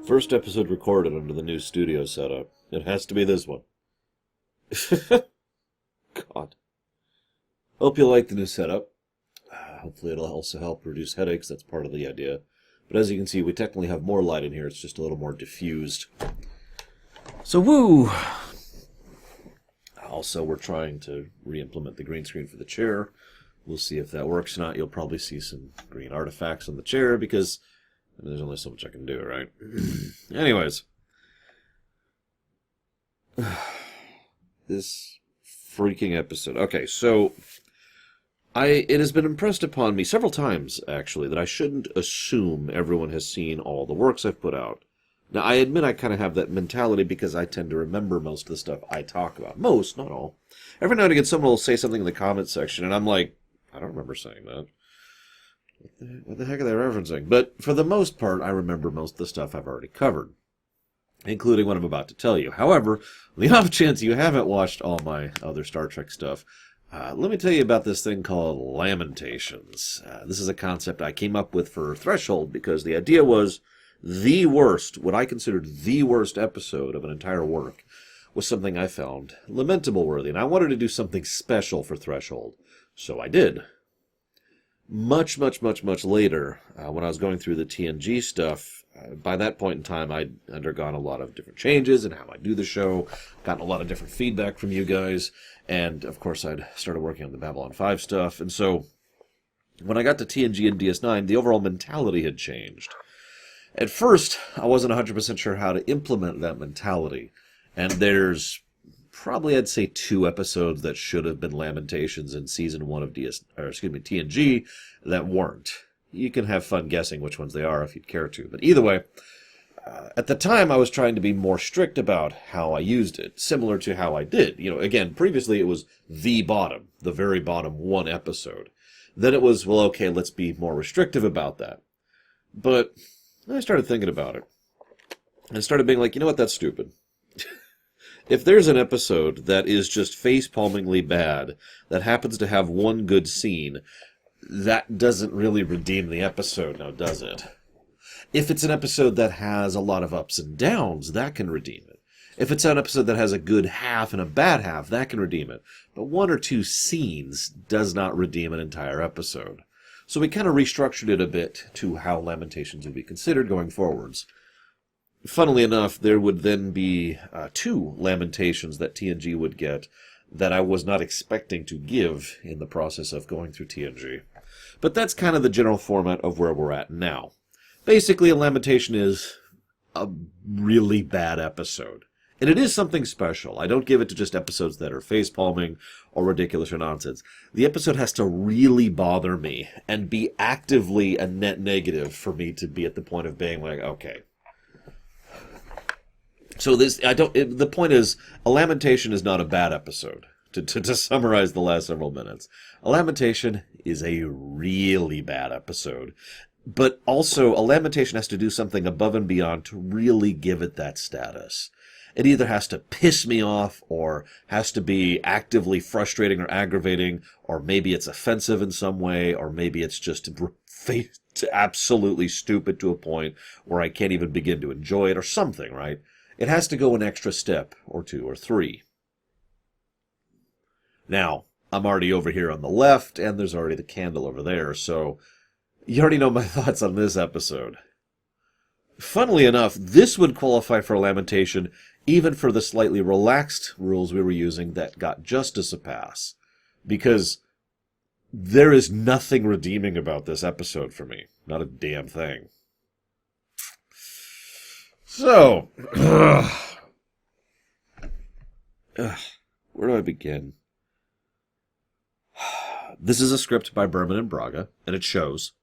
First episode recorded under the new studio setup. It has to be this one. God. Hope you like the new setup. Hopefully it'll also help reduce headaches. That's part of the idea. But as you can see, we technically have more light in here. It's just a little more diffused. So, woo! Also, we're trying to re-implement the green screen for the chair. We'll see if that works or not. You'll probably see some green artifacts on the chair because there's only so much I can do, right? Anyways. This freaking episode. Okay, so it has been impressed upon me several times, actually, that I shouldn't assume everyone has seen all the works I've put out. Now, I admit I kind of have that mentality because I tend to remember most of the stuff I talk about. Most, not all. Every now and again, someone will say something in the comment section, and I'm like, I don't remember saying that. What the heck are they referencing? But for the most part, I remember most of the stuff I've already covered, including what I'm about to tell you. However, the off chance you haven't watched all my other Star Trek stuff, let me tell you about this thing called Lamentations. This is a concept I came up with for Threshold because the idea was the worst, what I considered the worst episode of an entire work, was something I found lamentable worthy, and I wanted to do something special for Threshold. So I did. Much later, when I was going through the TNG stuff, by that point in time, I'd undergone a lot of different changes in how I do the show, gotten a lot of different feedback from you guys, and of course I'd started working on the Babylon 5 stuff, and so when I got to TNG and DS9, the overall mentality had changed. At first, I wasn't 100% sure how to implement that mentality, and there's probably, I'd say, 2 episodes that should have been Lamentations in Season 1 of TNG that weren't. You can have fun guessing which ones they are if you'd care to, but either way, at the time I was trying to be more strict about how I used it, similar to how I did. You know, again, previously it was the very bottom 1 episode. Then it was, well, okay, let's be more restrictive about that. But I started thinking about it. And started being like, you know what, that's stupid. If there's an episode that is just face-palmingly bad, that happens to have 1 good scene, that doesn't really redeem the episode, now does it? If it's an episode that has a lot of ups and downs, that can redeem it. If it's an episode that has a good half and a bad half, that can redeem it. But 1 or 2 scenes does not redeem an entire episode. So we kind of restructured it a bit to how Lamentations would be considered going forwards. Funnily enough, there would then be 2 Lamentations that TNG would get that I was not expecting to give in the process of going through TNG. But that's kind of the general format of where we're at now. Basically, a Lamentation is a really bad episode. And it is something special. I don't give it to just episodes that are face-palming or ridiculous or nonsense. The episode has to really bother me and be actively a net negative for me to be at the point of being like, okay. So the point is, a Lamentation is not a bad episode. To summarize the last several minutes. A Lamentation is a really bad episode. But also, a Lamentation has to do something above and beyond to really give it that status. It either has to piss me off, or has to be actively frustrating or aggravating, or maybe it's offensive in some way, or maybe it's just absolutely stupid to a point where I can't even begin to enjoy it, or something, right? It has to go an extra step, or 2 or 3. Now, I'm already over here on the left, and there's already the candle over there, so you already know my thoughts on this episode. Funnily enough, this would qualify for a Lamentation even for the slightly relaxed rules we were using that got Justice a pass. Because there is nothing redeeming about this episode for me. Not a damn thing. So, where do I begin? This is a script by Berman and Braga, and it shows.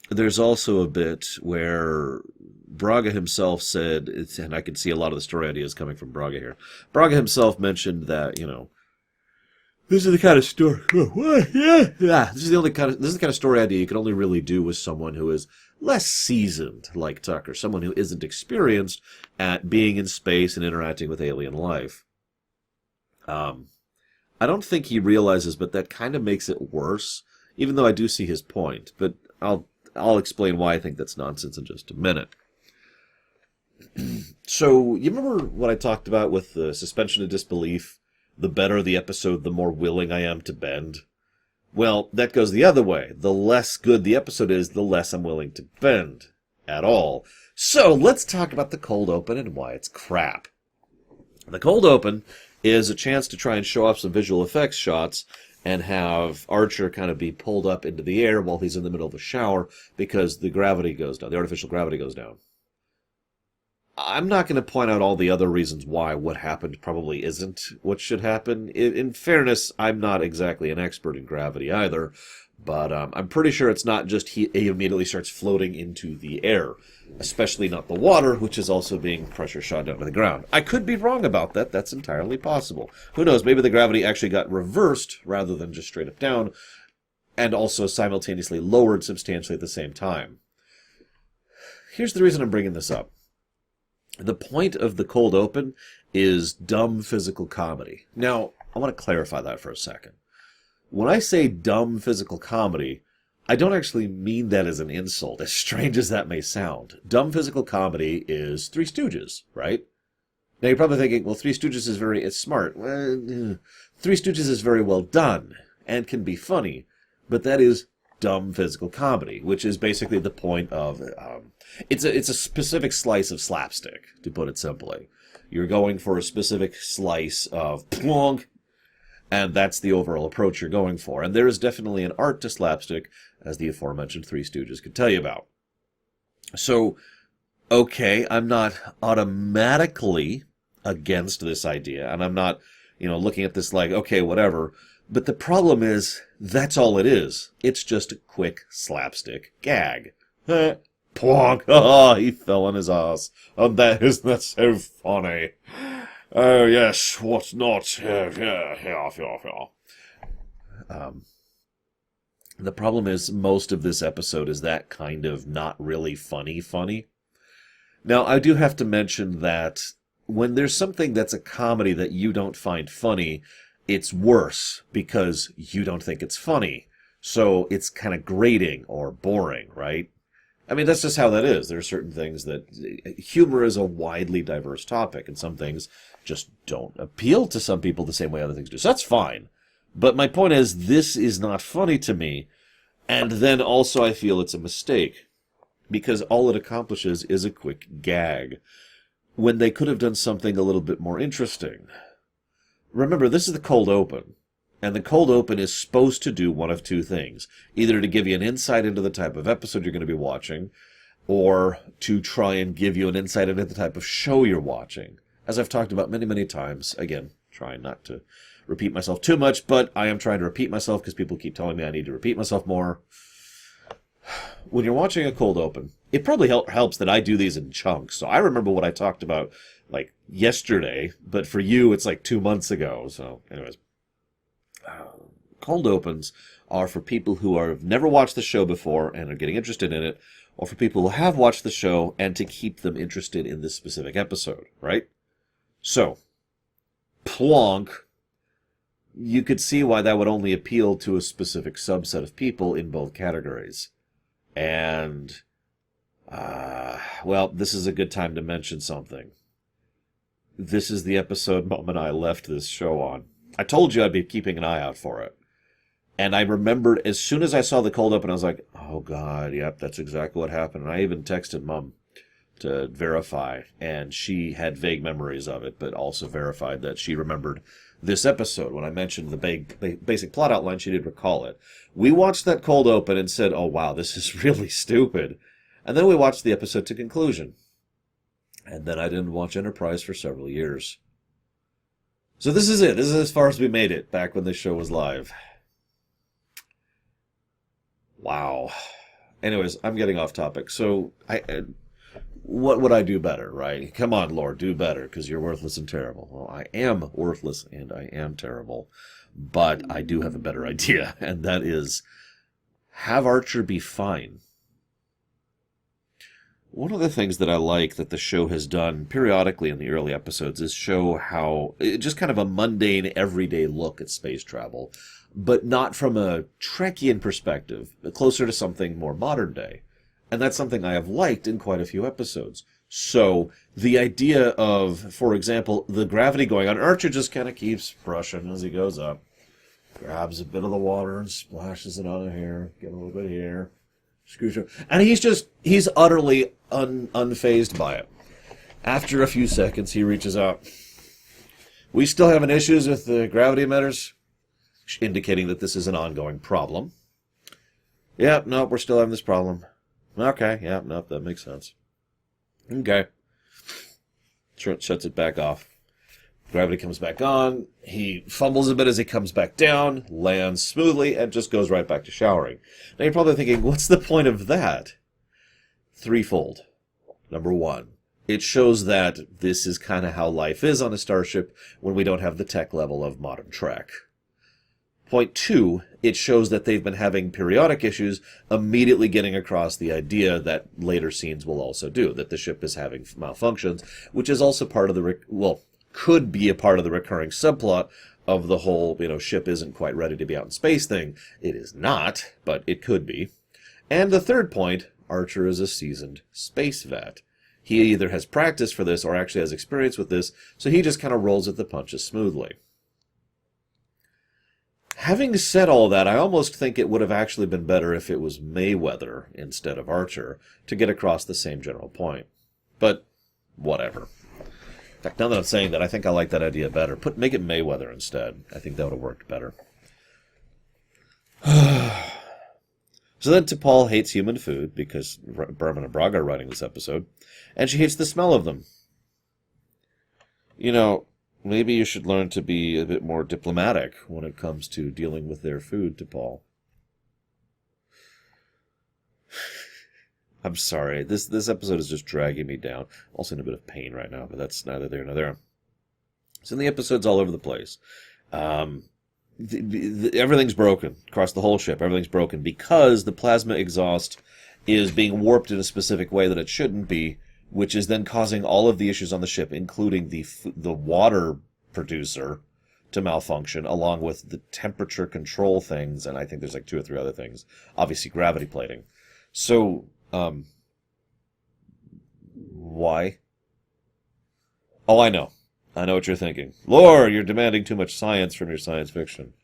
There's also a bit where Braga himself said, and I can see a lot of the story ideas coming from Braga here. Braga himself mentioned that, this is the kind of story. This is the kind of story idea you can only really do with someone who is less seasoned, like Tucker, someone who isn't experienced at being in space and interacting with alien life. I don't think he realizes, but that kind of makes it worse, even though I do see his point. But I'll explain why I think that's nonsense in just a minute. So, you remember what I talked about with the suspension of disbelief? The better the episode, the more willing I am to bend. Well, that goes the other way. The less good the episode is, the less I'm willing to bend. At all. So, let's talk about the cold open and why it's crap. The cold open is a chance to try and show off some visual effects shots and have Archer kind of be pulled up into the air while he's in the middle of a shower because the gravity goes down, the artificial gravity goes down. I'm not going to point out all the other reasons why what happened probably isn't what should happen. In fairness, I'm not exactly an expert in gravity either, but I'm pretty sure it's not just he immediately starts floating into the air, especially not the water, which is also being pressure shot down to the ground. I could be wrong about that. That's entirely possible. Who knows? Maybe the gravity actually got reversed rather than just straight up down, and also simultaneously lowered substantially at the same time. Here's the reason I'm bringing this up. The point of the cold open is dumb physical comedy. Now, I want to clarify that for a second. When I say dumb physical comedy, I don't actually mean that as an insult, as strange as that may sound. Dumb physical comedy is Three Stooges, right? Now, you're probably thinking, well, Three Stooges is it's smart. Well, Three Stooges is very well done and can be funny, but that is dumb physical comedy, which is basically the point of it's a specific slice of slapstick, to put it simply. You're going for a specific slice of plonk, and that's the overall approach you're going for. And there is definitely an art to slapstick, as the aforementioned Three Stooges could tell you about. So, okay, I'm not automatically against this idea, and I'm not, looking at this like, okay, whatever. But the problem is, that's all it is. It's just a quick slapstick gag. Plonk! He fell on his ass. Oh, that's so funny. Oh, yes, what not? The problem is, most of this episode is that kind of not really funny. Now, I do have to mention that when there's something that's a comedy that you don't find funny, it's worse because you don't think it's funny. So it's kind of grating or boring, right? I mean, that's just how that is. There are certain things that humor is a widely diverse topic, and some things just don't appeal to some people the same way other things do. So that's fine. But my point is, this is not funny to me. And then also I feel it's a mistake, because all it accomplishes is a quick gag, when they could have done something a little bit more interesting. Remember, this is the cold open, and the cold open is supposed to do one of two things. Either to give you an insight into the type of episode you're going to be watching, or to try and give you an insight into the type of show you're watching. As I've talked about many, many times, again, trying not to repeat myself too much, but I am trying to repeat myself because people keep telling me I need to repeat myself more. When you're watching a cold open, it probably helps that I do these in chunks. So I remember what I talked about like yesterday, but for you it's like 2 months ago. So anyways, cold opens are for people who have never watched the show before and are getting interested in it, or for people who have watched the show and to keep them interested in this specific episode, right? So, plonk, you could see why that would only appeal to a specific subset of people in both categories. And, well, this is a good time to mention something. This is the episode Mom and I left this show on. I told you I'd be keeping an eye out for it. And I remembered, as soon as I saw the cold open, I was like, oh, God, yep, that's exactly what happened. And I even texted Mom to verify, and she had vague memories of it, but also verified that she remembered this episode. When I mentioned the basic plot outline, she did recall it. We watched that cold open and said, oh, wow, this is really stupid. And then we watched the episode to conclusion. And then I didn't watch Enterprise for several years. So this is it. This is as far as we made it back when this show was live. Wow. Anyways, I'm getting off topic. So, what would I do better, right? Come on, Lord, do better, because you're worthless and terrible. Well, I am worthless and I am terrible, but I do have a better idea, and that is, have Archer be fine. One of the things that I like that the show has done periodically in the early episodes is show how, just kind of a mundane, everyday look at space travel, but not from a Trekkian perspective, but closer to something more modern day. And that's something I have liked in quite a few episodes. So the idea of, for example, the gravity going on, Archer just kind of keeps brushing as he goes up, grabs a bit of the water and splashes it on here, get a little bit here, scooch up, and he's utterly unfazed by it. After a few seconds, he reaches out. We still having issues with the gravity emitters, indicating that this is an ongoing problem. Yep, nope, we're still having this problem. Okay, yep, nope, that makes sense. Okay. Shuts it back off. Gravity comes back on. He fumbles a bit as he comes back down, lands smoothly, and just goes right back to showering. Now you're probably thinking, what's the point of that? Threefold. Number one, it shows that this is kind of how life is on a starship when we don't have the tech level of modern Trek. Point two, it shows that they've been having periodic issues, immediately getting across the idea that later scenes will also do, that the ship is having malfunctions, which is also part of the, could be a part of the recurring subplot of the whole, ship isn't quite ready to be out in space thing. It is not, but it could be. And the third point, Archer is a seasoned space vet. He either has practice for this or actually has experience with this, so he just kind of rolls at the punches smoothly. Having said all that, I almost think it would have actually been better if it was Mayweather instead of Archer to get across the same general point. But whatever. In fact, now that I'm saying that, I think I like that idea better. Make it Mayweather instead. I think that would have worked better. So then T'Pol hates human food, because Berman and Braga are writing this episode, and she hates the smell of them. Maybe you should learn to be a bit more diplomatic when it comes to dealing with their food, T'Pol. I'm sorry. This episode is just dragging me down. I'm also in a bit of pain right now, but that's neither there nor there. So the episode's all over the place. Everything's broken across the whole ship. Everything's broken because the plasma exhaust is being warped in a specific way that it shouldn't be, which is then causing all of the issues on the ship, including the water producer to malfunction, along with the temperature control things, and I think there's like 2 or 3 other things. Obviously, gravity plating. So, why? Oh, I know. I know what you're thinking. Lore, you're demanding too much science from your science fiction.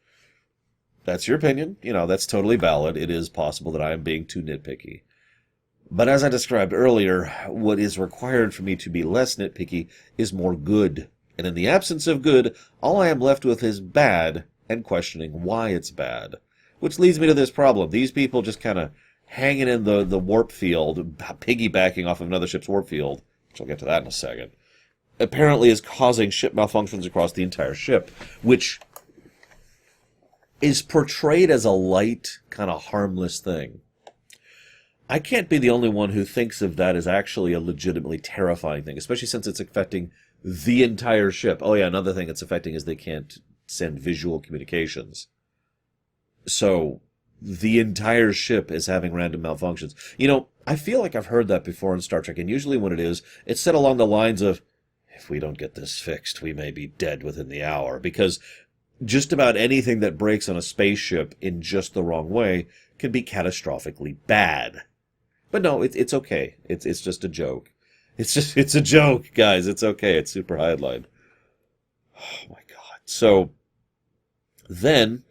That's your opinion. That's totally valid. It is possible that I am being too nitpicky. But as I described earlier, what is required for me to be less nitpicky is more good. And in the absence of good, all I am left with is bad, and questioning why it's bad. Which leads me to this problem. These people just kind of hanging in the warp field, piggybacking off of another ship's warp field, which I'll get to that in a second, apparently is causing ship malfunctions across the entire ship, which is portrayed as a light, kind of harmless thing. I can't be the only one who thinks of that as actually a legitimately terrifying thing, especially since it's affecting the entire ship. Oh yeah, another thing it's affecting is they can't send visual communications. So, the entire ship is having random malfunctions. I feel like I've heard that before in Star Trek, and usually when it is, it's said along the lines of, if we don't get this fixed, we may be dead within the hour, because just about anything that breaks on a spaceship in just the wrong way can be catastrophically bad. But no, it's okay. It's just a joke. It's a joke, guys. It's okay. It's super highline. Oh my god. So then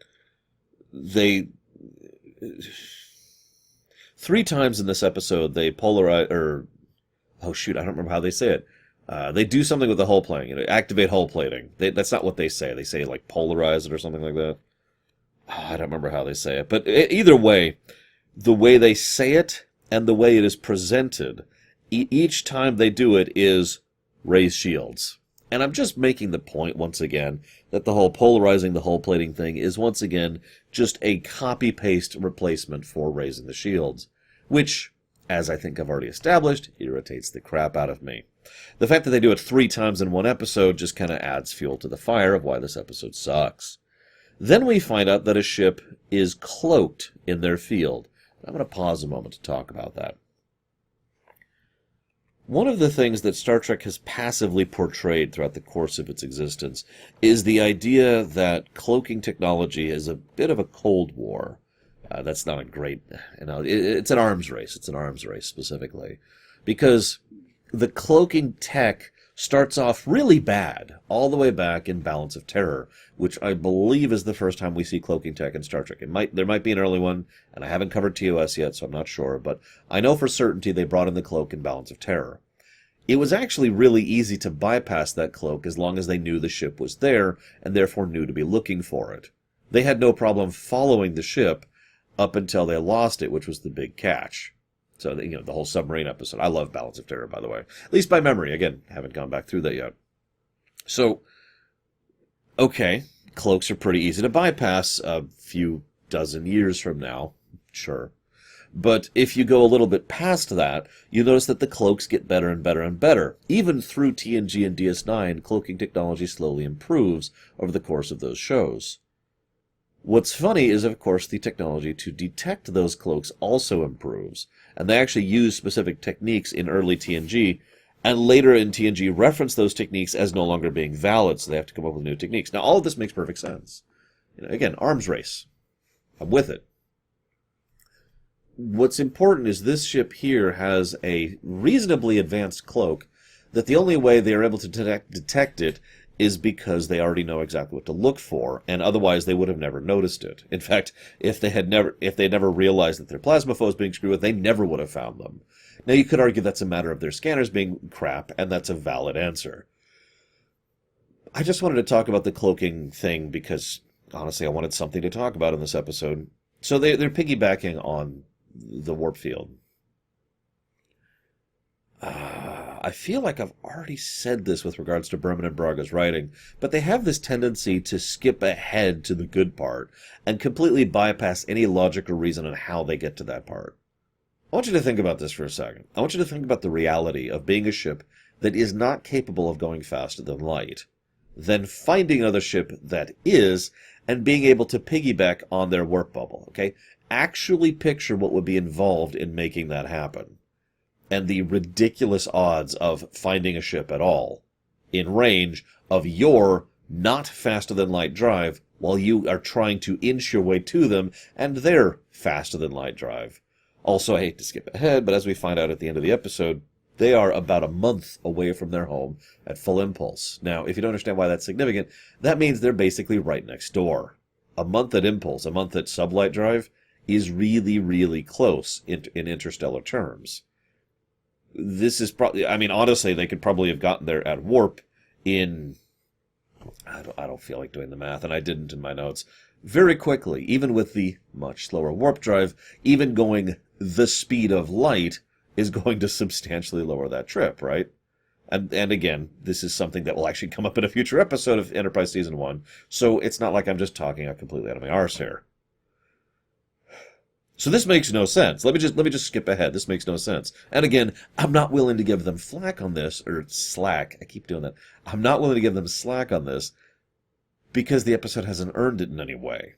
they 3 times in this episode they polarize, or oh shoot, I don't remember how they say it. They do something with the hull plating, activate hull plating. That's not what they say. They say like polarize it or something like that. I don't remember how they say it, but either way, the way they say it and the way it is presented, each time they do it is raise shields. And I'm just making the point once again that the whole polarizing the hull plating thing is once again just a copy-paste replacement for raising the shields, which, as I think I've already established, irritates the crap out of me. The fact that they do it 3 times in one episode just kind of adds fuel to the fire of why this episode sucks. Then we find out that a ship is cloaked in their field. I'm going to pause a moment to talk about that. One of the things that Star Trek has passively portrayed throughout the course of its existence is the idea that cloaking technology is a bit of a Cold War. That's not a great... it's an arms race. It's an arms race, specifically. Because the cloaking tech starts off really bad, all the way back in Balance of Terror, which I believe is the first time we see cloaking tech in Star Trek. There might be an early one, and I haven't covered TOS yet, so I'm not sure, but I know for certainty they brought in the cloak in Balance of Terror. It was actually really easy to bypass that cloak as long as they knew the ship was there, and therefore knew to be looking for it. They had no problem following the ship up until they lost it, which was the big catch. So, the whole submarine episode. I love Balance of Terror, by the way. At least by memory. Again, haven't gone back through that yet. So, okay, cloaks are pretty easy to bypass a few dozen years from now. Sure. But if you go a little bit past that, you notice that the cloaks get better and better and better. Even through TNG and DS9, cloaking technology slowly improves over the course of those shows. What's funny is, of course, the technology to detect those cloaks also improves. And they actually use specific techniques in early TNG, and later in TNG reference those techniques as no longer being valid, so they have to come up with new techniques. Now, all of this makes perfect sense. Again, arms race. I'm with it. What's important is this ship here has a reasonably advanced cloak that the only way they are able to detect it is because they already know exactly what to look for, and otherwise they would have never noticed it. In fact, if they never realized that their plasma foe was being screwed with, they never would have found them. Now, you could argue that's a matter of their scanners being crap, and that's a valid answer. I just wanted to talk about the cloaking thing because, honestly, I wanted something to talk about in this episode. So they're piggybacking on the warp field. I feel like I've already said this with regards to Berman and Braga's writing, but they have this tendency to skip ahead to the good part and completely bypass any logic or reason on how they get to that part. I want you to think about this for a second. I want you to think about the reality of being a ship that is not capable of going faster than light, then finding another ship that is, and being able to piggyback on their warp bubble, okay? Actually picture what would be involved in making that happen. And the ridiculous odds of finding a ship at all in range of your not faster than light drive while you are trying to inch your way to them and their faster than light drive. Also, I hate to skip ahead, but as we find out at the end of the episode, they are about a month away from their home at full impulse. Now, if you don't understand why that's significant, that means they're basically right next door. A month at impulse, a month at sublight drive, is really, really close in interstellar terms. This is probably, honestly, they could probably have gotten there at warp in, I don't feel like doing the math, and I didn't in my notes, very quickly, even with the much slower warp drive. Even going the speed of light is going to substantially lower that trip, right? And again, this is something that will actually come up in a future episode of Enterprise Season 1, so it's not like I'm just talking out completely out of my arse here. So this makes no sense. Let me just skip ahead. This makes no sense. And again, I'm not willing to give them flack on this, or slack. I keep doing that. I'm not willing to give them slack on this because the episode hasn't earned it in any way.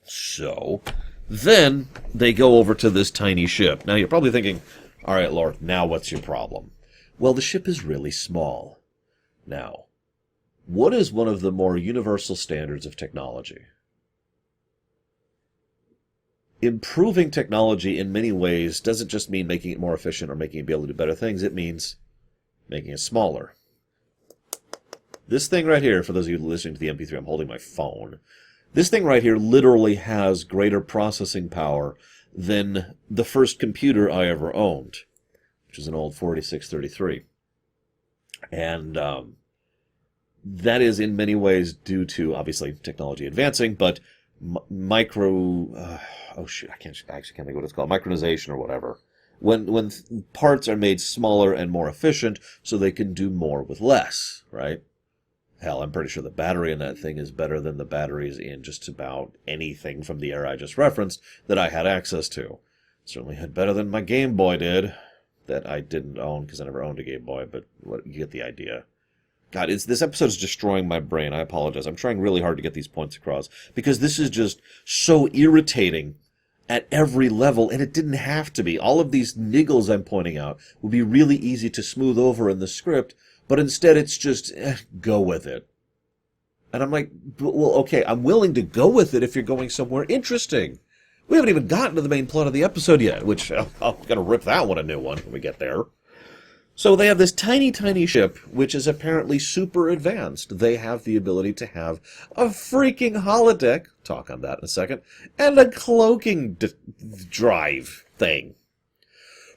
So then they go over to this tiny ship. Now you're probably thinking, all right, Lord, now what's your problem? Well, the ship is really small. Now, what is one of the more universal standards of technology? Improving technology in many ways doesn't just mean making it more efficient or making it be able to do better things. It means making it smaller. This thing right here, for those of you listening to the MP3, I'm holding my phone. This thing right here literally has greater processing power than the first computer I ever owned, which is an old 4633. And that is in many ways due to, obviously, technology advancing, but I actually can't think of what it's called, micronization or whatever. When parts are made smaller and more efficient so they can do more with less, right? Hell, I'm pretty sure the battery in that thing is better than the batteries in just about anything from the era I just referenced that I had access to. Certainly had better than my Game Boy did, that I didn't own because I never owned a Game Boy, but you get the idea. God, this episode is destroying my brain. I apologize. I'm trying really hard to get these points across because this is just so irritating at every level, and it didn't have to be. All of these niggles I'm pointing out would be really easy to smooth over in the script, but instead it's just, go with it. And I'm like, well, okay, I'm willing to go with it if you're going somewhere interesting. We haven't even gotten to the main plot of the episode yet, which I'm going to rip that one a new one when we get there. So they have this tiny, tiny ship, which is apparently super advanced. They have the ability to have a freaking holodeck, talk on that in a second, and a cloaking drive thing.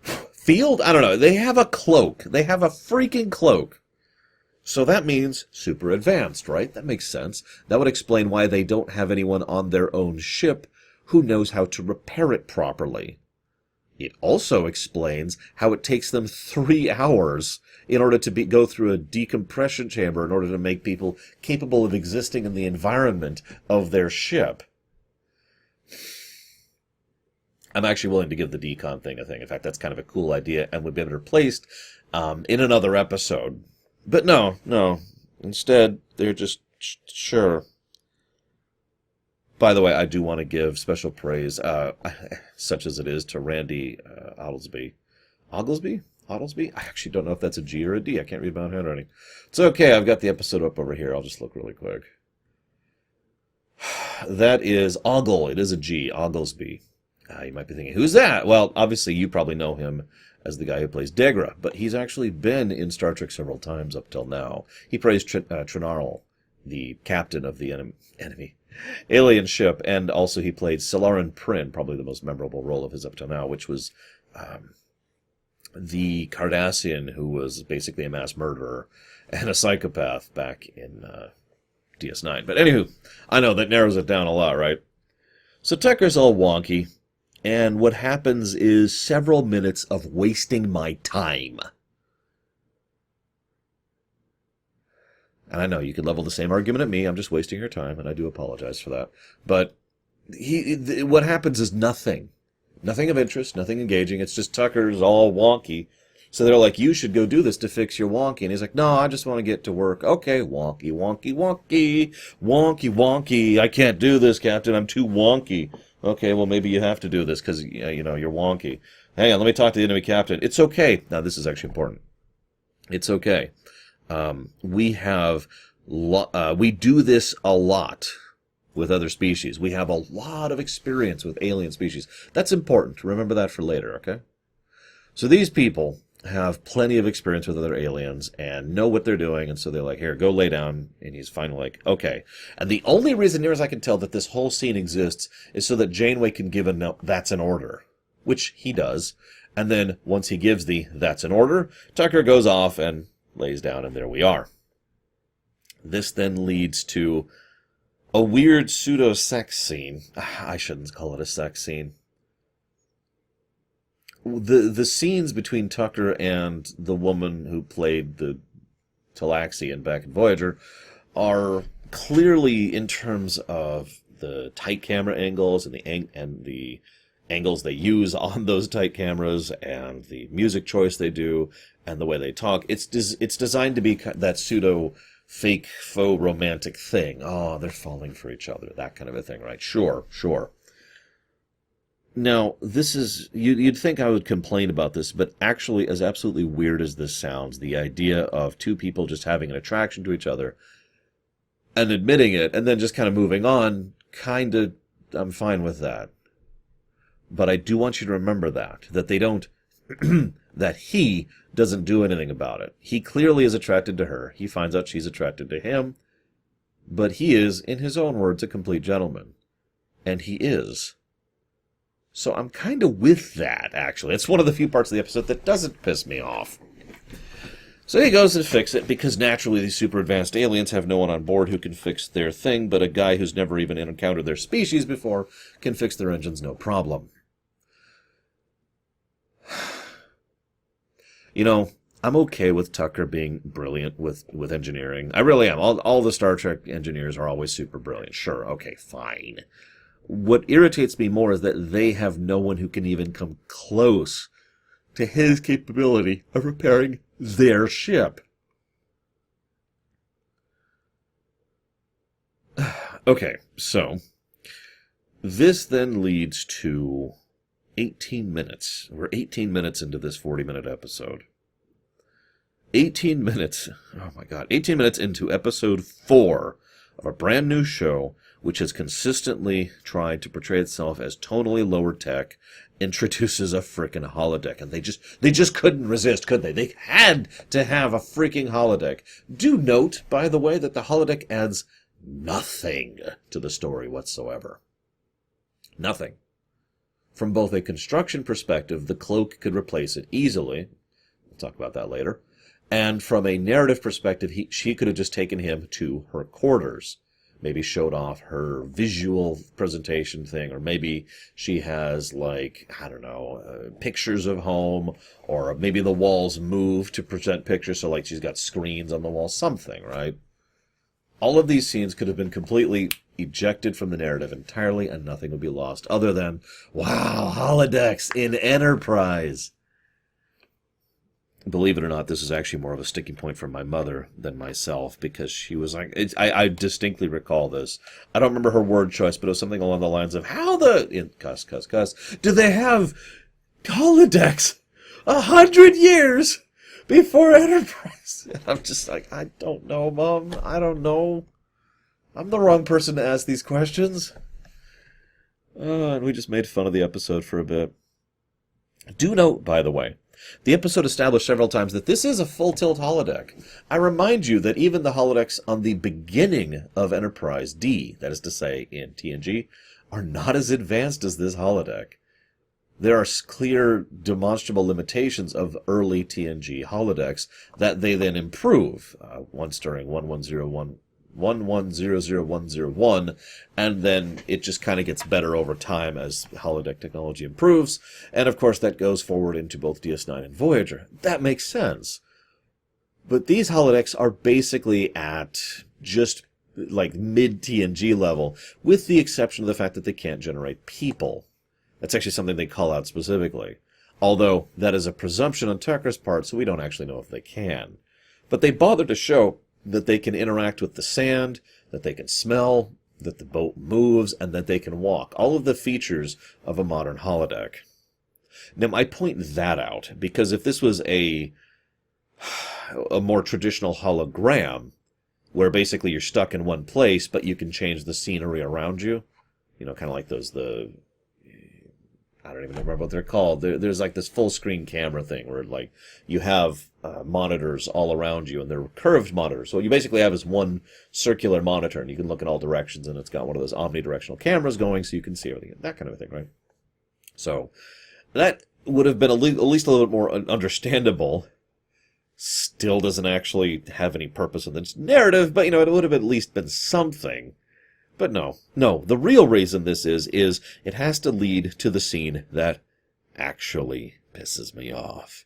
Field? I don't know. They have a cloak. They have a freaking cloak. So that means super advanced, right? That makes sense. That would explain why they don't have anyone on their own ship who knows how to repair it properly. It also explains how it takes them 3 hours in order to go through a decompression chamber in order to make people capable of existing in the environment of their ship. I'm actually willing to give the decon thing a thing. In fact, that's kind of a cool idea and would be replaced in another episode. But no. Instead, they're just sure. By the way, I do want to give special praise, such as it is, to Randy Oglesby. Oglesby? I actually don't know if that's a G or a D. I can't read my own handwriting. It's okay. I've got the episode up over here. I'll just look really quick. That is Ogle. It is a G. Oglesby. You might be thinking, who's that? Well, obviously, you probably know him as the guy who plays Degra, but he's actually been in Star Trek several times up till now. He plays Trinarl, the captain of the enemy alien ship, and also he played Solaran Prin, probably the most memorable role of his up till now, which was the Cardassian who was basically a mass murderer and a psychopath back in DS9. But anywho, I know that narrows it down a lot, right? So Tucker's all wonky, and what happens is several minutes of wasting my time. And I know you could level the same argument at me. I'm just wasting your time, and I do apologize for that. But what happens is nothing. Nothing of interest, nothing engaging. It's just Tucker's all wonky. So they're like, you should go do this to fix your wonky. And he's like, no, I just want to get to work. Okay, wonky, wonky, wonky. Wonky, wonky. I can't do this, Captain. I'm too wonky. Okay, well, maybe you have to do this because, you're wonky. Hang on, let me talk to the enemy captain. It's okay. Now, this is actually important. It's okay. We do this a lot with other species. We have a lot of experience with alien species. That's important. Remember that for later, okay? So these people have plenty of experience with other aliens and know what they're doing, and so they're like, here, go lay down, and he's finally like, okay. And the only reason, near as I can tell, that this whole scene exists is so that Janeway can give a no, that's an order, which he does, and then once he gives the that's an order, Tucker goes off and lays down, and there we are. This then leads to a weird pseudo-sex scene. I shouldn't call it a sex scene. The scenes between Tucker and the woman who played the Talaxian back in Voyager are clearly, in terms of the tight camera angles and the angles they use on those tight cameras and the music choice they do and the way they talk, it's designed to be that pseudo fake faux romantic thing. Oh, they're falling for each other, that kind of a thing, right? Sure. Now, this is, you'd think I would complain about this, but actually, as absolutely weird as this sounds, the idea of two people just having an attraction to each other and admitting it and then just kind of moving on, I'm fine with that. But I do want you to remember that they don't, that he doesn't do anything about it. He clearly is attracted to her. He finds out she's attracted to him, but he is, in his own words, a complete gentleman. And he is. So I'm kind of with that, actually. It's one of the few parts of the episode that doesn't piss me off. So he goes to fix it, because naturally these super advanced aliens have no one on board who can fix their thing, but a guy who's never even encountered their species before can fix their engines no problem. I'm okay with Tucker being brilliant with engineering. I really am. All the Star Trek engineers are always super brilliant. Sure, okay, fine. What irritates me more is that they have no one who can even come close to his capability of repairing their ship. Okay, so this then leads to 18 minutes. We're 18 minutes into this 40-minute episode. 18 minutes, oh my god, 18 minutes into episode 4 of a brand new show which has consistently tried to portray itself as tonally lower tech, introduces a frickin' holodeck. And they just couldn't resist, could they? They had to have a freaking holodeck. Do note, by the way, that the holodeck adds nothing to the story whatsoever. Nothing. From both a construction perspective, the cloak could replace it easily. We'll talk about that later. And from a narrative perspective, she could have just taken him to her quarters. Maybe showed off her visual presentation thing, or maybe she has, like, I don't know, pictures of home, or maybe the walls move to present pictures, so like she's got screens on the wall, something, right? All of these scenes could have been completely ejected from the narrative entirely, and nothing would be lost, other than, wow, holodecks in Enterprise! Believe it or not, this is actually more of a sticking point for my mother than myself, because she was like, I distinctly recall this. I don't remember her word choice, but it was something along the lines of, do they have holodecks 100 years before Enterprise? And I'm just like, I don't know, Mom. I don't know. I'm the wrong person to ask these questions. And we just made fun of the episode for a bit. Do note, by the way, the episode established several times that this is a full-tilt holodeck. I remind you that even the holodecks on the beginning of Enterprise D, that is to say, in TNG, are not as advanced as this holodeck. There are clear, demonstrable limitations of early TNG holodecks that they then improve, once during 1100-101, and then it just kind of gets better over time as holodeck technology improves, and of course that goes forward into both DS9 and Voyager. That makes sense. But these holodecks are basically at just like mid-TNG level, with the exception of the fact that they can't generate people. That's actually something they call out specifically. Although that is a presumption on Tucker's part, so we don't actually know if they can. But they bother to show that they can interact with the sand, that they can smell, that the boat moves, and that they can walk. All of the features of a modern holodeck. Now, I point that out because if this was a more traditional hologram, where basically you're stuck in one place, but you can change the scenery around you, you know, kind of like I don't even remember what they're called. There's like this full screen camera thing where like you have monitors all around you, and they're curved monitors. So what you basically have is one circular monitor, and you can look in all directions, and it's got one of those omnidirectional cameras going, so you can see everything. That kind of a thing, right? So that would have been at least a little bit more understandable. Still doesn't actually have any purpose in this narrative, but, you know, it would have at least been something. But no, the real reason this is it has to lead to the scene that actually pisses me off.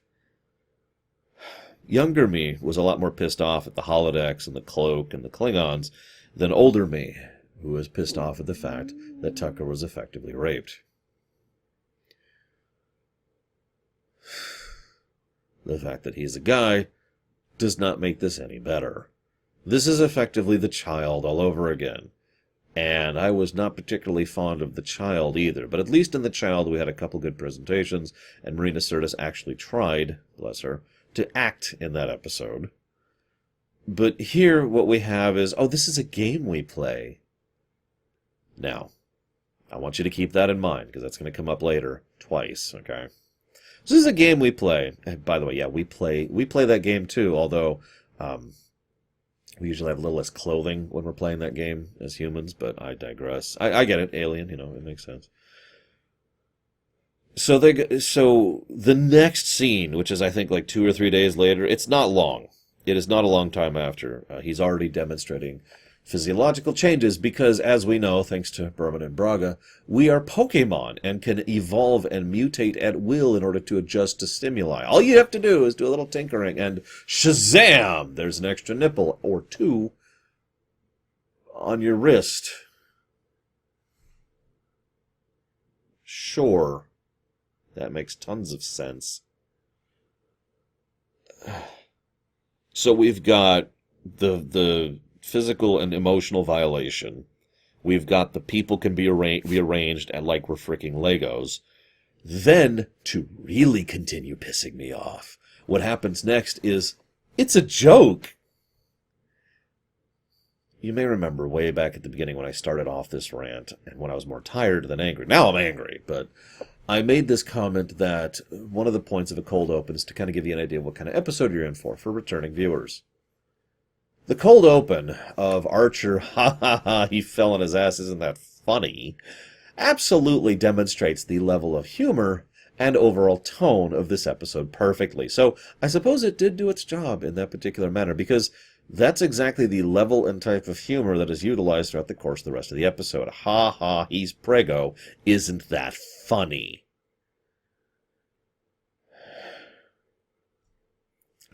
Younger me was a lot more pissed off at the holodecks and the cloak and the Klingons than older me, who was pissed off at the fact that Tucker was effectively raped. The fact that he's a guy does not make this any better. This is effectively the child all over again. And I was not particularly fond of the child either, but at least in the child we had a couple good presentations, and Marina Sirtis actually tried, bless her, to act in that episode. But here what we have is, oh, this is a game we play. Now, I want you to keep that in mind, because that's going to come up later, twice, okay? This is a game we play. And by the way, yeah, we play that game too, although we usually have a little less clothing when we're playing that game as humans, but I digress. I get it, alien, you know, it makes sense. So the next scene, which is I think like 2 or 3 days later, it's not long. It is not a long time after. He's already demonstrating physiological changes because, as we know, thanks to Berman and Braga, we are Pokemon and can evolve and mutate at will in order to adjust to stimuli. All you have to do is do a little tinkering and shazam! There's an extra nipple or two on your wrist. Sure. That makes tons of sense. So we've got the physical and emotional violation. We've got the people can be rearranged and like we're freaking Legos. Then, to really continue pissing me off, what happens next is, it's a joke. you may remember way back at the beginning when I started off this rant, and when I was more tired than angry. Now I'm angry, but I made this comment that one of the points of a cold open is to kind of give you an idea of what kind of episode you're in for returning viewers. The cold open of Archer, ha ha ha, he fell on his ass, isn't that funny, absolutely demonstrates the level of humor and overall tone of this episode perfectly. So I suppose it did do its job in that particular manner, because that's exactly the level and type of humor that is utilized throughout the course of the rest of the episode. Ha ha, he's prego, isn't that funny?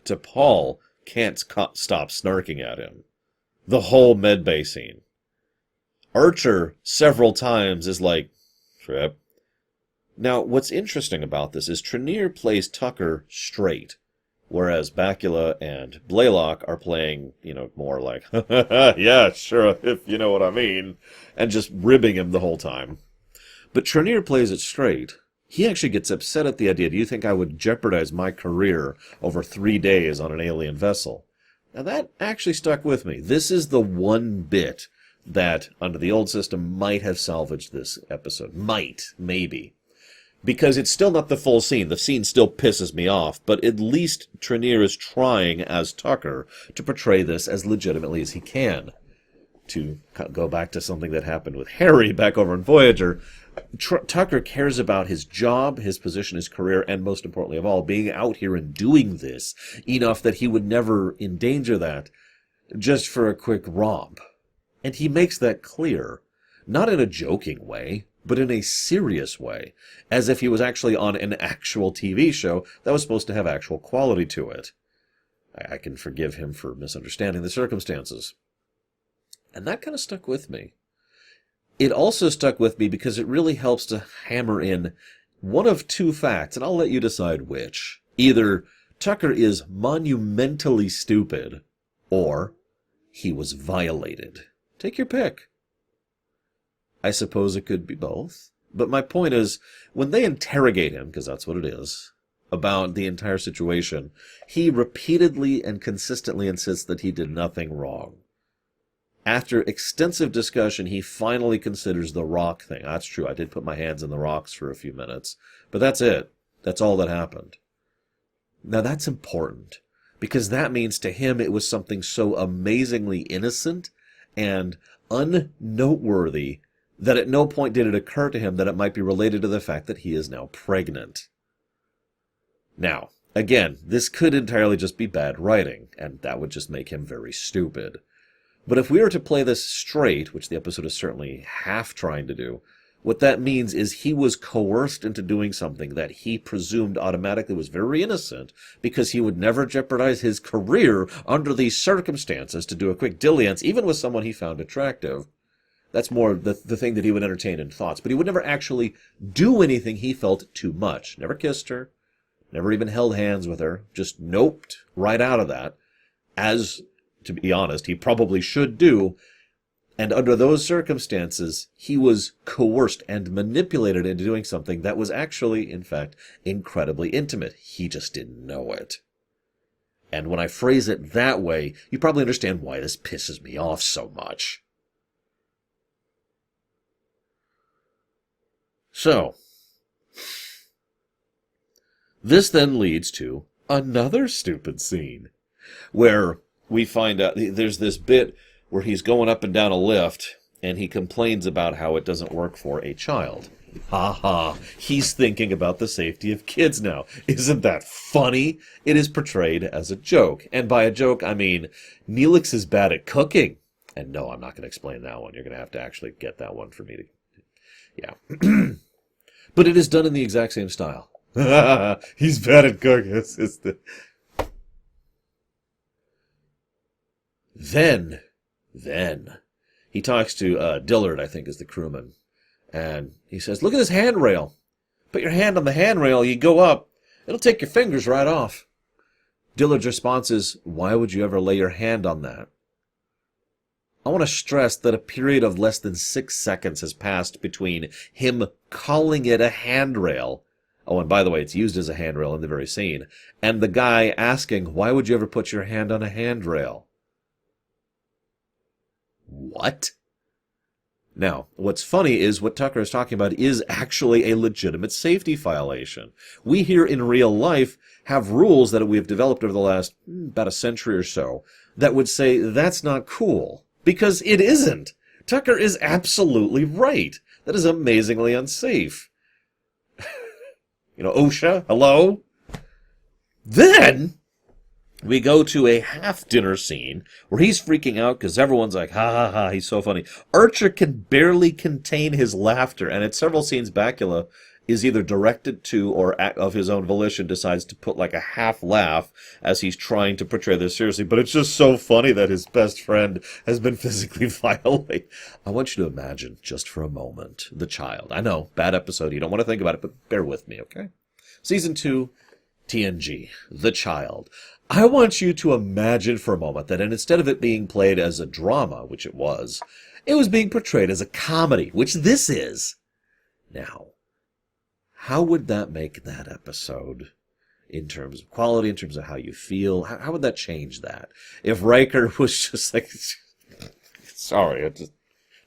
To Paul, can't stop snarking at him. The whole medbay scene. Archer, several times, is like, Trip. Now, what's interesting about this is Trenier plays Tucker straight, whereas Bakula and Blaylock are playing, more like, yeah, sure, if you know what I mean, and just ribbing him the whole time. But Trenier plays it straight. He actually gets upset at the idea, do you think I would jeopardize my career over 3 days on an alien vessel? Now that actually stuck with me. This is the one bit that, under the old system, might have salvaged this episode. Might, maybe. Because it's still not the full scene. The scene still pisses me off, but at least Trenier is trying, as Tucker, to portray this as legitimately as he can. To go back to something that happened with Harry back over in Voyager, Tucker cares about his job, his position, his career, and most importantly of all, being out here and doing this enough that he would never endanger that just for a quick romp. And he makes that clear, not in a joking way, but in a serious way, as if he was actually on an actual TV show that was supposed to have actual quality to it. I can forgive him for misunderstanding the circumstances. And that kind of stuck with me. It also stuck with me because it really helps to hammer in one of two facts, and I'll let you decide which. Either Tucker is monumentally stupid, or he was violated. Take your pick. I suppose it could be both. But my point is, when they interrogate him, because that's what it is, about the entire situation, he repeatedly and consistently insists that he did nothing wrong. After extensive discussion, he finally considers the rock thing. That's true, I did put my hands in the rocks for a few minutes. But that's it. That's all that happened. Now that's important, because that means to him it was something so amazingly innocent and unnoteworthy that at no point did it occur to him that it might be related to the fact that he is now pregnant. Now, again, this could entirely just be bad writing, and that would just make him very stupid. But if we were to play this straight, which the episode is certainly half trying to do, what that means is he was coerced into doing something that he presumed automatically was very innocent, because he would never jeopardize his career under these circumstances to do a quick dalliance, even with someone he found attractive. That's more the thing that he would entertain in thoughts. But he would never actually do anything he felt too much. Never kissed her. Never even held hands with her. Just noped right out of that. As, to be honest, he probably should do. And under those circumstances, he was coerced and manipulated into doing something that was actually, in fact, incredibly intimate. He just didn't know it. And when I phrase it that way, you probably understand why this pisses me off so much. So, this then leads to another stupid scene, where we find out there's this bit where he's going up and down a lift, and he complains about how it doesn't work for a child. Ha ha, he's thinking about the safety of kids now. Isn't that funny? It is portrayed as a joke, and by a joke, I mean, Neelix is bad at cooking. And no, I'm not going to explain that one. You're going to have to actually get that one for me to... Yeah. But it is done in the exact same style. He's bad at cooking. Then, he talks to Dillard, I think is the crewman, and he says, look at this handrail. Put your hand on the handrail, you go up. It'll take your fingers right off. Dillard's response is, why would you ever lay your hand on that? I want to stress that a period of less than 6 seconds has passed between him calling it a handrail, oh, and by the way, it's used as a handrail in the very scene, and the guy asking, why would you ever put your hand on a handrail? What? Now, what's funny is what Tucker is talking about is actually a legitimate safety violation. We here in real life have rules that we have developed over the last about a century or so that would say that's not cool. Because it isn't. Tucker is absolutely right. That is amazingly unsafe. OSHA, hello? Then we go to a half-dinner scene where he's freaking out because everyone's like, ha ha ha, he's so funny. Archer can barely contain his laughter, and at several scenes, Bakula is either directed to or of his own volition decides to put like a half laugh as he's trying to portray this seriously. But it's just so funny that his best friend has been physically violated. I want you to imagine, just for a moment, the child. I know, bad episode, you don't want to think about it, but bear with me, okay? Season 2, TNG, The Child. I want you to imagine for a moment that instead of it being played as a drama, which it was being portrayed as a comedy, which this is. Now, how would that make that episode in terms of quality, in terms of how you feel? How would that change that? If Riker was just like, sorry,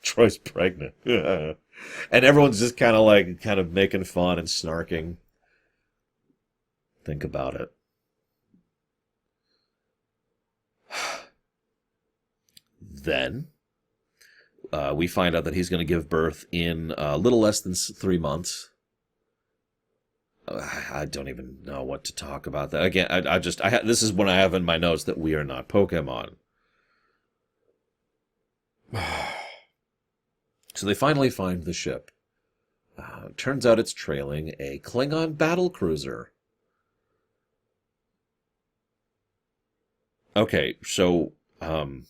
Troy's pregnant. And everyone's just kind of making fun and snarking. Think about it. Then we find out that he's going to give birth in a little less than 3 months. I don't even know what to talk about that. Again, this is when I have in my notes that we are not Pokemon. So they finally find the ship. Turns out it's trailing a Klingon battle cruiser. Okay, so the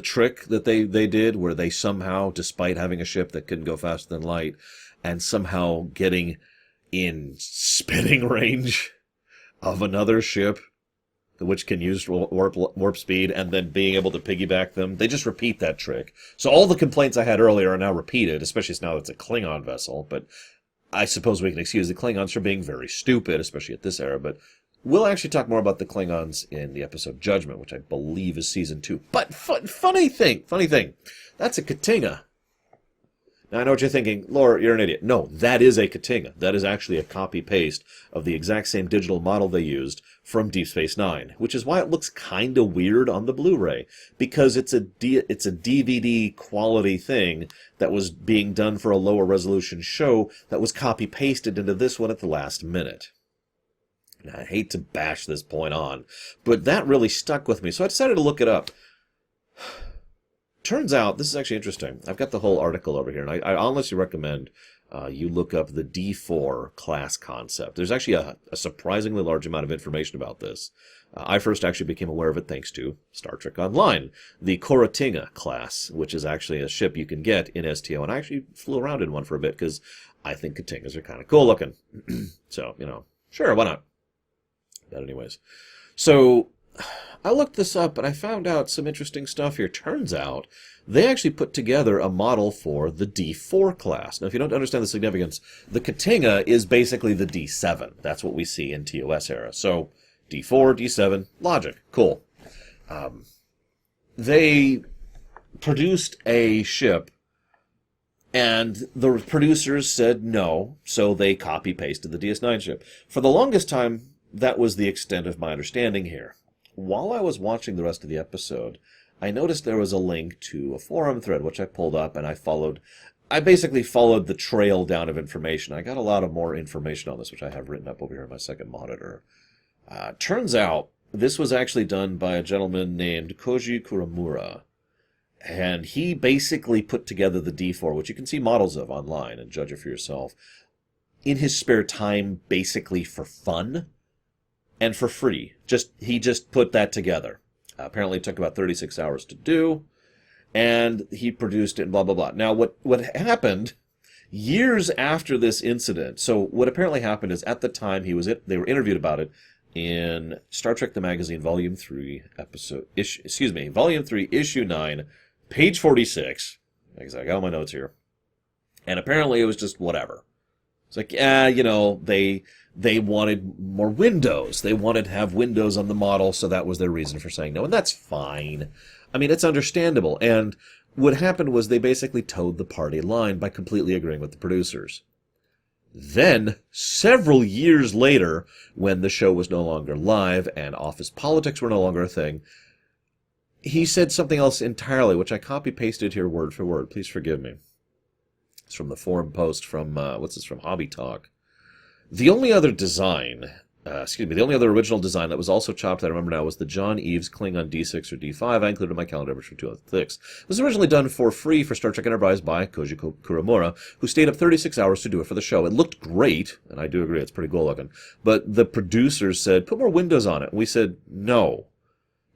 trick that they did, where they somehow, despite having a ship that couldn't go faster than light, and somehow getting in spitting range of another ship, which can use warp speed, and then being able to piggyback them, they just repeat that trick. So all the complaints I had earlier are now repeated, especially now it's a Klingon vessel, but I suppose we can excuse the Klingons for being very stupid, especially at this era, but we'll actually talk more about the Klingons in the episode Judgment, which I believe is season 2. But funny thing, that's a Katinga. Now I know what you're thinking, Laura, you're an idiot. No, that is a Katinga. That is actually a copy-paste of the exact same digital model they used from Deep Space Nine, which is why it looks kind of weird on the Blu-ray, because it's a DVD quality thing that was being done for a lower resolution show that was copy-pasted into this one at the last minute. Now, I hate to bash this point on, but that really stuck with me, so I decided to look it up. Turns out, this is actually interesting. I've got the whole article over here, and I honestly recommend you look up the D4 class concept. There's actually a surprisingly large amount of information about this. I first actually became aware of it thanks to Star Trek Online. The Koratinga class, which is actually a ship you can get in STO, and I actually flew around in one for a bit because I think Katingas are kind of cool looking. So, sure, why not? But anyways, so I looked this up and I found out some interesting stuff here. Turns out they actually put together a model for the D4 class. Now, if you don't understand the significance, the Katinga is basically the D7. That's what we see in TOS era. So D4, D7, logic, cool. They produced a ship, and the producers said no, so they copy-pasted the DS9 ship. For the longest time, that was the extent of my understanding here. While I was watching the rest of the episode, I noticed there was a link to a forum thread, which I pulled up, and I basically followed the trail down of information. I got a lot of more information on this, which I have written up over here on my second monitor. Turns out, this was actually done by a gentleman named Koji Kuramura, and he basically put together the D4, which you can see models of online and judge it for yourself, in his spare time, basically for fun and for free. He just put that together. Apparently it took about 36 hours to do, and he produced it, and blah, blah, blah. Now, what happened years after this incident, so what apparently happened is at the time they were interviewed about it in Star Trek the Magazine, Volume 3, Volume 3, Issue 9, page 46. Because I got all my notes here. And apparently it was just whatever. It's like, they wanted more windows. They wanted to have windows on the model, so that was their reason for saying no. And that's fine. I mean, it's understandable. And what happened was they basically towed the party line by completely agreeing with the producers. Then, several years later, when the show was no longer live and office politics were no longer a thing, he said something else entirely, which I copy-pasted here word for word. Please forgive me. It's from the forum post from, from Hobby Talk. The only other design, the only other original design that was also chopped, I remember now, was the John Eves Klingon D6 or D5 I included in my calendar image for 2006. It was originally done for free for Star Trek Enterprise by Koji Kuramura, who stayed up 36 hours to do it for the show. It looked great, and I do agree, it's pretty cool looking, but the producers said, put more windows on it. And we said, no.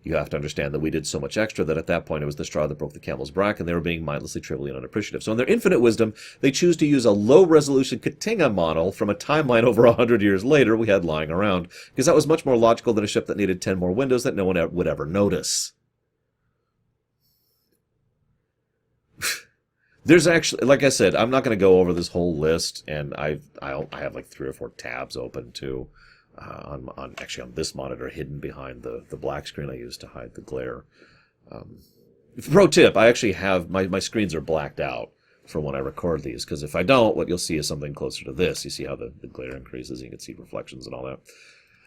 You have to understand that we did so much extra that at that point it was the straw that broke the camel's back, and they were being mindlessly trivial and unappreciative. So in their infinite wisdom, they choose to use a low-resolution Katinga model from a timeline over 100 years later we had lying around, because that was much more logical than a ship that needed 10 more windows that no one would ever notice. There's actually, like I said, I'm not going to go over this whole list, and I have like 3 or 4 tabs open too. On this monitor, hidden behind the black screen I use to hide the glare. Pro tip, I actually have, my screens are blacked out for when I record these, because if I don't, what you'll see is something closer to this. You see how the glare increases, you can see reflections and all that.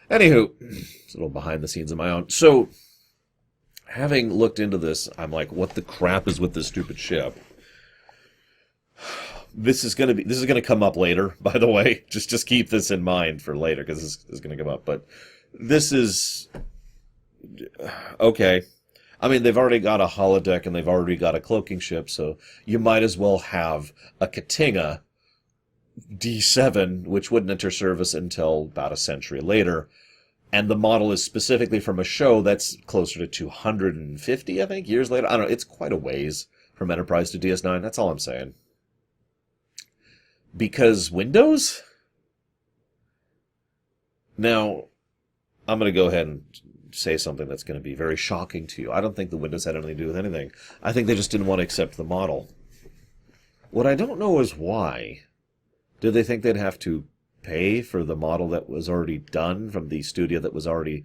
Anywho, it's a little behind the scenes of my own. So, having looked into this, I'm like, what the crap is with this stupid ship? This is gonna come up later, by the way. Just keep this in mind for later, because this is gonna come up. But this is okay. I mean, they've already got a holodeck and they've already got a cloaking ship, so you might as well have a Katinga D7, which wouldn't enter service until about a century later. And the model is specifically from a show that's closer to 250, I think, years later. I don't know. It's quite a ways from Enterprise to DS9. That's all I'm saying. Because Windows? Now, I'm going to go ahead and say something that's going to be very shocking to you. I don't think the Windows had anything to do with anything. I think they just didn't want to accept the model. What I don't know is why. Did they think they'd have to pay for the model that was already done from the studio that was already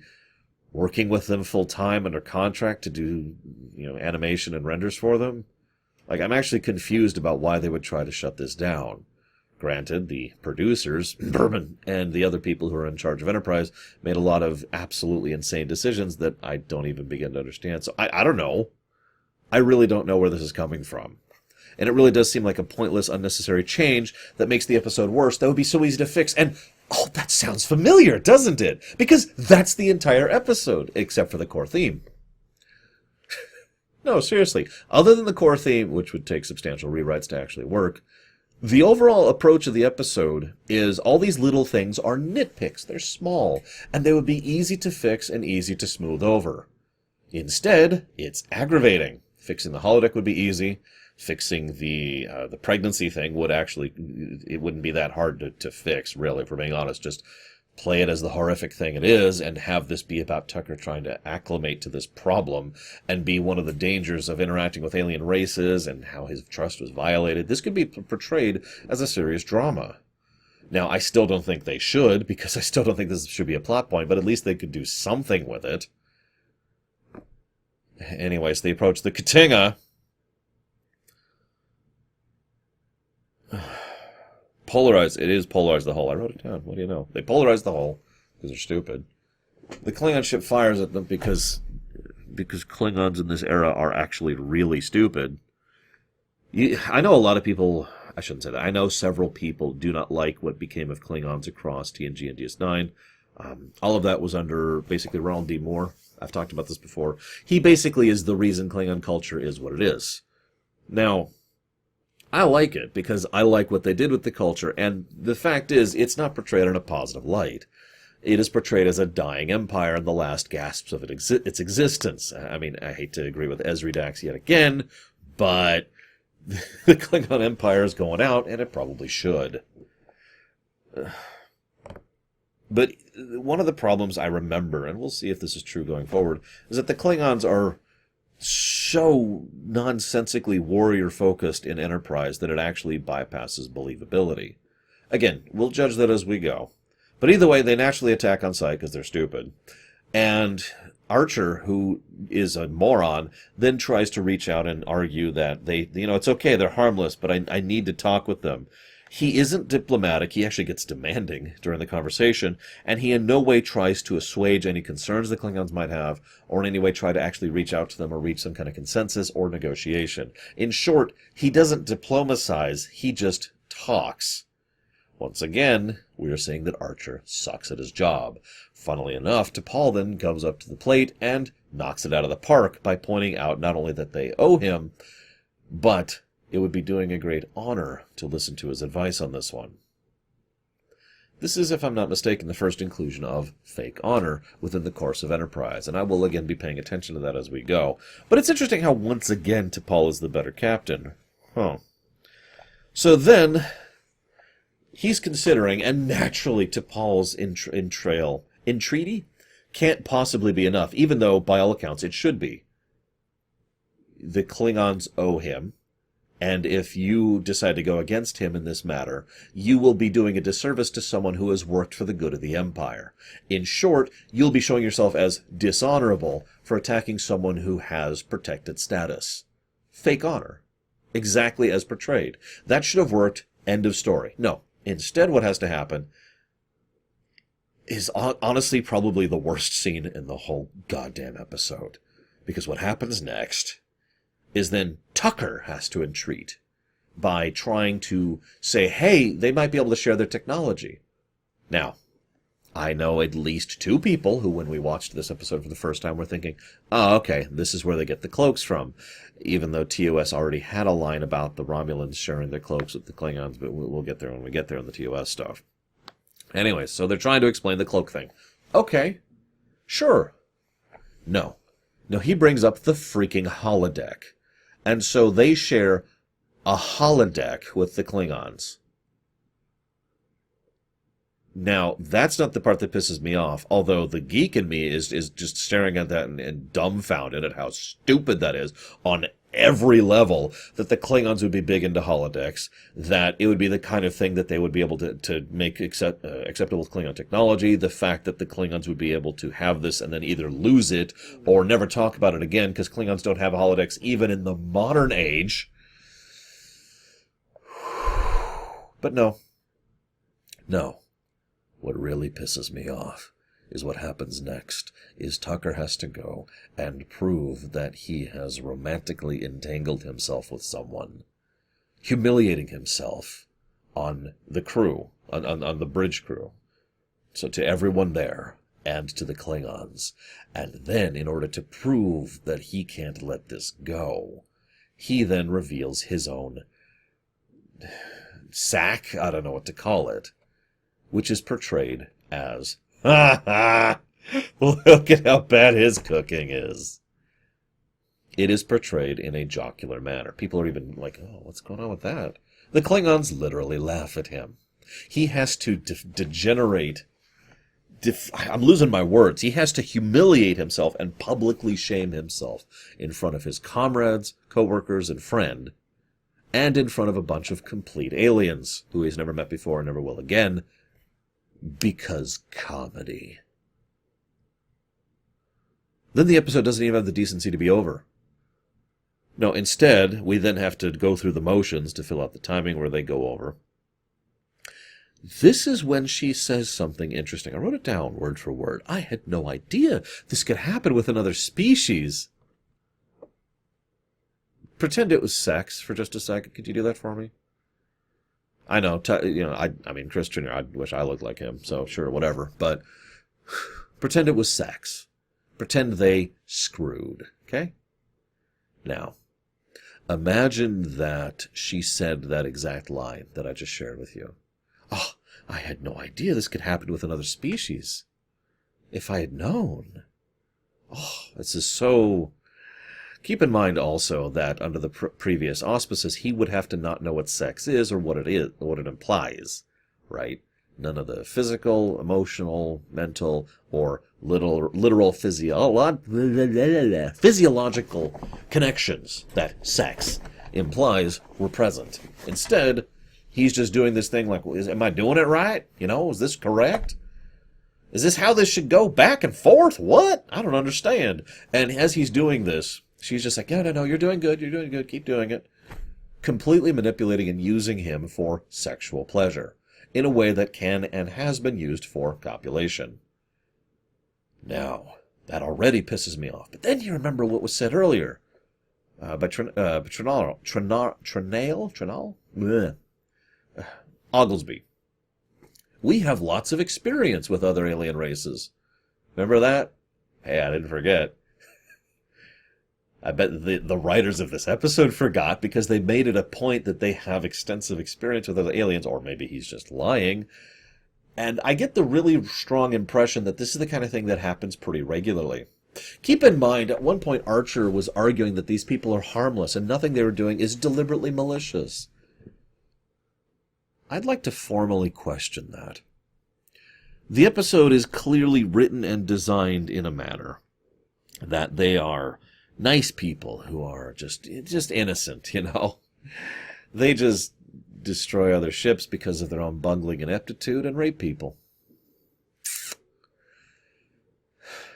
working with them full-time under contract to do, animation and renders for them? Like, I'm actually confused about why they would try to shut this down. Granted, the producers, Berman, and the other people who are in charge of Enterprise made a lot of absolutely insane decisions that I don't even begin to understand. So I don't know. I really don't know where this is coming from. And it really does seem like a pointless, unnecessary change that makes the episode worse. That would be so easy to fix. And, oh, that sounds familiar, doesn't it? Because that's the entire episode, except for the core theme. No, seriously. Other than the core theme, which would take substantial rewrites to actually work, the overall approach of the episode is all these little things are nitpicks. They're small, and they would be easy to fix and easy to smooth over. Instead, it's aggravating. Fixing the holodeck would be easy. Fixing the pregnancy thing it wouldn't be that hard to fix, really, if we're being honest. Just play it as the horrific thing it is, and have this be about Tucker trying to acclimate to this problem and be one of the dangers of interacting with alien races and how his trust was violated. This could be portrayed as a serious drama. Now, I still don't think they should, because I still don't think this should be a plot point, but at least they could do something with it. Anyways, they approach the Katinga. Polarized. It is polarized the hull. I wrote it down. What do you know? They polarized the hull because they're stupid. The Klingon ship fires at them because Klingons in this era are actually really stupid. I know a lot of people... I shouldn't say that. I know several people do not like what became of Klingons across TNG and DS9. All of that was under, basically, Ronald D. Moore. I've talked about this before. He basically is the reason Klingon culture is what it is. Now... I like it, because I like what they did with the culture, and the fact is, it's not portrayed in a positive light. It is portrayed as a dying empire in the last gasps of its existence. I mean, I hate to agree with Ezri Dax yet again, but the Klingon Empire is going out, and it probably should. But one of the problems I remember, and we'll see if this is true going forward, is that the Klingons are so nonsensically warrior-focused in Enterprise that it actually bypasses believability. Again, we'll judge that as we go. But either way, they naturally attack on sight because they're stupid. And Archer, who is a moron, then tries to reach out and argue that it's okay, they're harmless, but I need to talk with them. He isn't diplomatic. He actually gets demanding during the conversation, and he in no way tries to assuage any concerns the Klingons might have, or in any way try to actually reach out to them or reach some kind of consensus or negotiation. In short, he doesn't diplomatize, he just talks. Once again, we are seeing that Archer sucks at his job. Funnily enough, T'Pol then comes up to the plate and knocks it out of the park by pointing out not only that they owe him, but it would be doing a great honor to listen to his advice on this one. This is, if I'm not mistaken, the first inclusion of fake honor within the course of Enterprise, and I will again be paying attention to that as we go. But it's interesting how once again T'Pol is the better captain. So then, he's considering, and naturally T'Pol's entreaty can't possibly be enough, even though, by all accounts, it should be. The Klingons owe him, and if you decide to go against him in this matter, you will be doing a disservice to someone who has worked for the good of the Empire. In short, you'll be showing yourself as dishonorable for attacking someone who has protected status. Fake honor. Exactly as portrayed. That should have worked. End of story. No. Instead, what has to happen is honestly probably the worst scene in the whole goddamn episode. Because what happens next is then Tucker has to entreat by trying to say, hey, they might be able to share their technology. Now, I know at least two people who, when we watched this episode for the first time, were thinking, oh, okay, this is where they get the cloaks from. Even though TOS already had a line about the Romulans sharing their cloaks with the Klingons, but we'll get there when we get there on the TOS stuff. Anyway, so they're trying to explain the cloak thing. Okay, sure. No, he brings up the freaking holodeck. And so they share a holodeck with the Klingons. Now, that's not the part that pisses me off, although the geek in me is just staring at that and dumbfounded at how stupid that is on every level, that the Klingons would be big into holodecks, that it would be the kind of thing that they would be able to make acceptable with Klingon technology, the fact that the Klingons would be able to have this and then either lose it or never talk about it again, because Klingons don't have holodecks even in the modern age. But no. What really pisses me off is what happens next, is Tucker has to go and prove that he has romantically entangled himself with someone, humiliating himself on the crew, on the bridge crew, so to everyone there, and to the Klingons. And then, in order to prove that he can't let this go, he then reveals his own sack, I don't know what to call it, which is portrayed as, ha ha, look at how bad his cooking is. It is portrayed in a jocular manner. People are even like, oh, what's going on with that? The Klingons literally laugh at him. He has to degenerate, I'm losing my words. He has to humiliate himself and publicly shame himself in front of his comrades, co-workers, and friend, and in front of a bunch of complete aliens who he's never met before and never will again, because comedy. Then the episode doesn't even have the decency to be over. No, instead, we then have to go through the motions to fill out the timing where they go over. This is when she says something interesting. I wrote it down word for word. I had no idea this could happen with another species. Pretend it was sex for just a second. Could you do that for me? I know, I mean, Chris Jr., I wish I looked like him, so sure, whatever. But pretend it was sex. Pretend they screwed, okay? Now, imagine that she said that exact line that I just shared with you. Oh, I had no idea this could happen with another species. If I had known. Oh, this is so... Keep in mind also that under the previous auspices, he would have to not know what sex is or what it implies, right? None of the physical, emotional, mental, or literal physiological connections that sex implies were present. Instead, he's just doing this thing like, am I doing it right? Is this correct? Is this how this should go back and forth? What? I don't understand. And as he's doing this, she's just like, no, you're doing good, keep doing it. Completely manipulating and using him for sexual pleasure in a way that can and has been used for copulation. Now, that already pisses me off. But then you remember what was said earlier by Trenal? Oglesby. We have lots of experience with other alien races. Remember that? Hey, I didn't forget. I bet the writers of this episode forgot because they made it a point that they have extensive experience with other aliens, or maybe he's just lying. And I get the really strong impression that this is the kind of thing that happens pretty regularly. Keep in mind, at one point Archer was arguing that these people are harmless and nothing they were doing is deliberately malicious. I'd like to formally question that. The episode is clearly written and designed in a manner that they are nice people who are just innocent, you know. They just destroy other ships because of their own bungling ineptitude and rape people.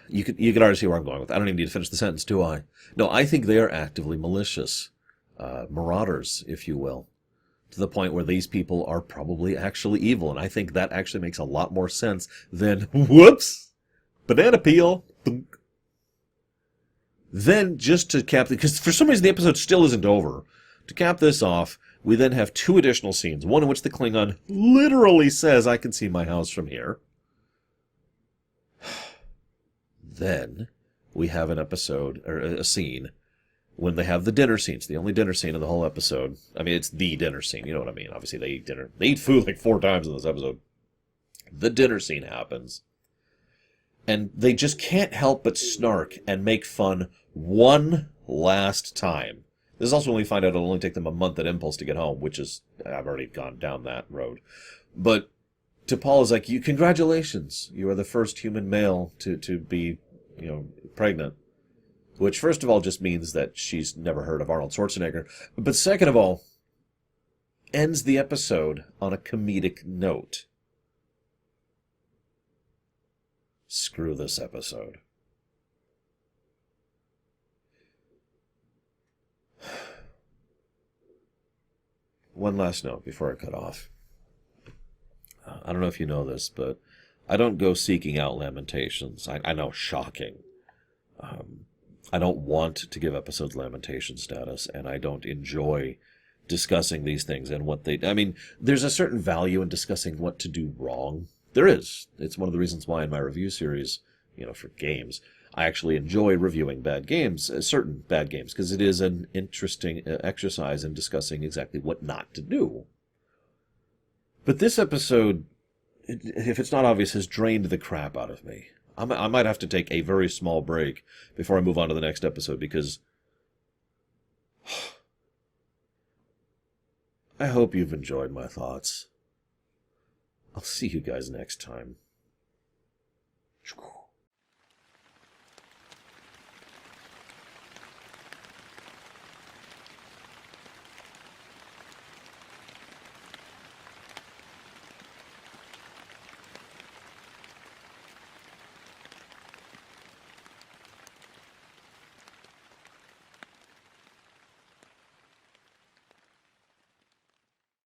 You could already see where I'm going with that. I don't even need to finish the sentence, do I? No, I think they are actively malicious. Marauders, if you will. To the point where these people are probably actually evil. And I think that actually makes a lot more sense than, whoops, banana peel. Then, just to cap, because for some reason the episode still isn't over. To cap this off, we then have two additional scenes. One in which the Klingon literally says, I can see my house from here. Then, we have an episode, or a scene, when they have the dinner scene. It's the only dinner scene of the whole episode. I mean, it's the dinner scene, you know what I mean. Obviously, they eat dinner. They eat food like 4 times in this episode. The dinner scene happens. And they just can't help but snark and make fun one last time. This is also when we find out it'll only take them a month at Impulse to get home, which is, I've already gone down that road. But T'Pol is like, congratulations, you are the first human male to be, pregnant. Which, first of all, just means that she's never heard of Arnold Schwarzenegger. But second of all, ends the episode on a comedic note. Screw this episode. One last note before I cut off. I don't know if you know this, but I don't go seeking out Lamentations. I know, shocking. I don't want to give episodes lamentation status, and I don't enjoy discussing these things and what they... I mean, there's a certain value in discussing what to do wrong. There is. It's one of the reasons why in my review series, for games, I actually enjoy reviewing bad games, certain bad games, because it is an interesting exercise in discussing exactly what not to do. But this episode, if it's not obvious, has drained the crap out of me. I might have to take a very small break before I move on to the next episode, because I hope you've enjoyed my thoughts. I'll see you guys next time.